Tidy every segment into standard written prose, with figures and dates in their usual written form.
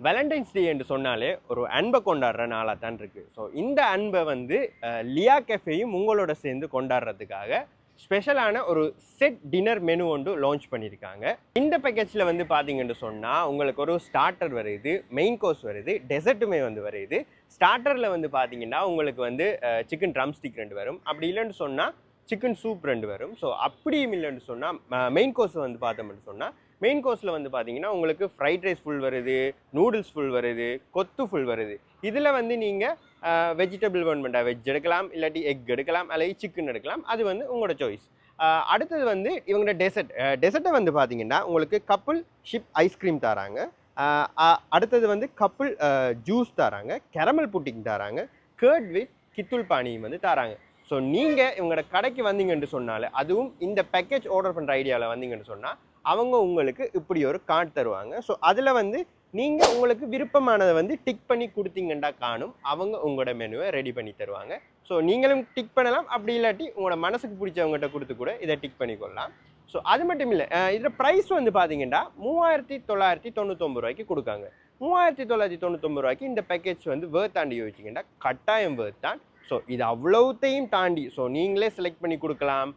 Valentine's டே என்று சொன்னாலே ஒரு அன்பை கொண்டாடுற நாளாக தான் இருக்குது. ஸோ இந்த அன்பை வந்து லியா கெஃபேயும் உங்களோட சேர்ந்து கொண்டாடுறதுக்காக ஸ்பெஷலான ஒரு செட் டின்னர் மெனு ஒன்று லான்ச் பண்ணியிருக்காங்க. இந்த பேக்கேஜில் வந்து பார்த்தீங்கன்னு சொன்னால் உங்களுக்கு ஒரு ஸ்டார்டர் வருது, மெயின் கோர்ஸ் வருது, டெசர்ட்டுமே வந்து வருது. ஸ்டார்டரில் வந்து பார்த்தீங்கன்னா உங்களுக்கு வந்து சிக்கன் ட்ரம் ஸ்டிக் 2 வரும். அப்படி இல்லைன்னு சொன்னால் சிக்கன் சூப் 2 வரும். ஸோ அப்படியும் இல்லைன்னு சொன்னால் மெயின் கோர்ஸ் வந்து பார்த்தோம்னு சொன்னால் மெயின் கோர்ஸில் வந்து பார்த்தீங்கன்னா உங்களுக்கு ஃப்ரைட் ரைஸ் ஃபுல் வருது, நூடுல்ஸ் ஃபுல் வருது, கொத்து ஃபுல் வருது. இதில் வந்து நீங்கள் வெஜிடபிள் வேணுமெண்டா வெஜ் எடுக்கலாம், இல்லாட்டி எக் எடுக்கலாம், அல்லது சிக்கன் எடுக்கலாம். அது வந்து உங்களோட சாய்ஸ். அடுத்தது வந்து இவங்களோட டெசர்ட்டை வந்து பார்த்தீங்கன்னா உங்களுக்கு கப்புள் ஷிப் ஐஸ்கிரீம் தராங்க. அடுத்தது வந்து கப்புள் ஜூஸ் தராங்க, கேரமல் புட்டிங் தராங்க, கர்ட் வித் கித்துல் பானியும் வந்து தராங்க. ஸோ நீங்கள் இவங்களோட கடைக்கு வந்தீங்கன்னு சொன்னாலே, அதுவும் இந்த பேக்கேஜ் ஆர்டர் பண்ணுற ஐடியாவில் வந்தீங்கன்னு சொன்னால் அவங்க உங்களுக்கு இப்படி ஒரு கார்டு தருவாங்க. ஸோ அதில் வந்து நீங்கள் உங்களுக்கு விருப்பமானதை வந்து டிக் பண்ணி கொடுத்தீங்கன்னா காணும், அவங்க உங்களோட மெனுவை ரெடி பண்ணி தருவாங்க. ஸோ நீங்களும் டிக் பண்ணலாம், அப்படி இல்லாட்டி உங்களோட மனசுக்கு பிடிச்சவங்ககிட்ட கொடுத்து கூட இதை டிக் பண்ணிக்கொள்ளலாம். ஸோ அது மட்டும் இல்லை, இதில் ப்ரைஸ் வந்து பார்த்தீங்கன்னா 3999 ரூபாய்க்கு கொடுக்காங்க. 3999 ரூபாய்க்கு இந்த பேக்கேஜ் வந்து வேர்த்தாண்டி யோசிச்சிங்கன்னா கட்டாயம் வேர்த்தான். ஸோ இது அவ்வளோத்தையும் தாண்டி ஸோ நீங்களே செலக்ட் பண்ணி கொடுக்கலாம்.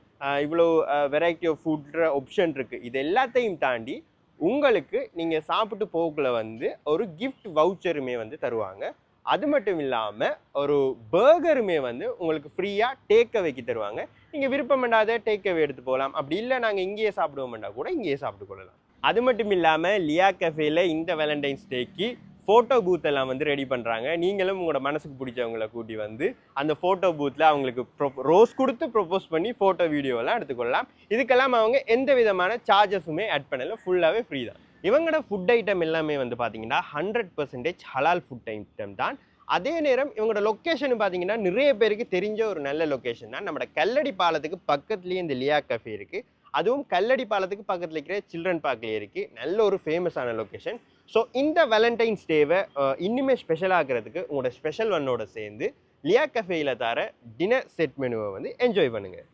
இவ்வளோ வெரைட்டி ஆஃப் ஃபுட் ஆப்ஷன் இருக்குது. இது எல்லாத்தையும் தாண்டி உங்களுக்கு நீங்கள் சாப்பிட்டு போக்குள்ள வந்து ஒரு கிஃப்ட் வவுச்சருமே வந்து தருவாங்க. அது மட்டும் இல்லாமல் ஒரு பர்கருமே வந்து உங்களுக்கு ஃப்ரீயாக டேக்அவேக்கு தருவாங்க. நீங்கள் விருப்பம் டேக்அவே எடுத்து போகலாம். அப்படி இல்லை நாங்கள் இங்கேயே சாப்பிடுவோம்னா கூட இங்கேயே சாப்பிட்டு கொள்ளலாம். அது மட்டும் இல்லாமல் லியா கஃபேல இந்த வேலண்டைன்ஸ் டேக்கு ஃபோட்டோ பூத் எல்லாம் வந்து ரெடி பண்ணுறாங்க. நீங்களும் உங்களோட மனசுக்கு பிடிச்சவங்களை கூட்டி வந்து அந்த ஃபோட்டோ பூத்தில் அவங்களுக்கு ரோஸ் கொடுத்து ப்ரொப்போஸ் பண்ணி ஃபோட்டோ வீடியோலாம் எடுத்துக்கொள்ளலாம். இதுக்கெல்லாம் அவங்க எந்த விதமான சார்ஜஸுமே ஆட் பண்ணல, ஃபுல்லாகவே ஃப்ரீ தான். இவங்களோட ஃபுட் ஐட்டம் எல்லாமே வந்து பார்த்தீங்கன்னா 100% ஹலால் ஃபுட் ஐட்டம் தான். அதே நேரம் இவங்களோட லொக்கேஷன் பார்த்தீங்கன்னா நிறைய பேருக்கு தெரிஞ்ச ஒரு நல்ல லொக்கேஷன் தான். நம்ம கல்லடி பாலத்துக்கு பக்கத்துலேயே இந்த லியா கஃபே இருக்குது. அதுவும் கல்லடி பாலத்துக்கு பக்கத்தில் இருக்கிற சில்ட்ரன் பார்க்லேயே இருக்குது. நல்ல ஒரு ஃபேமஸான லொக்கேஷன். ஸோ இந்த வேலண்டைன்ஸ் டேவை இன்னுமே ஸ்பெஷல் ஆகிறதுக்கு உங்களோட ஸ்பெஷல் ஒன்னோட சேர்ந்து லியா கஃபேயில் தர டின்னர் செட் மெனுவை வந்து என்ஜாய் பண்ணுங்கள்.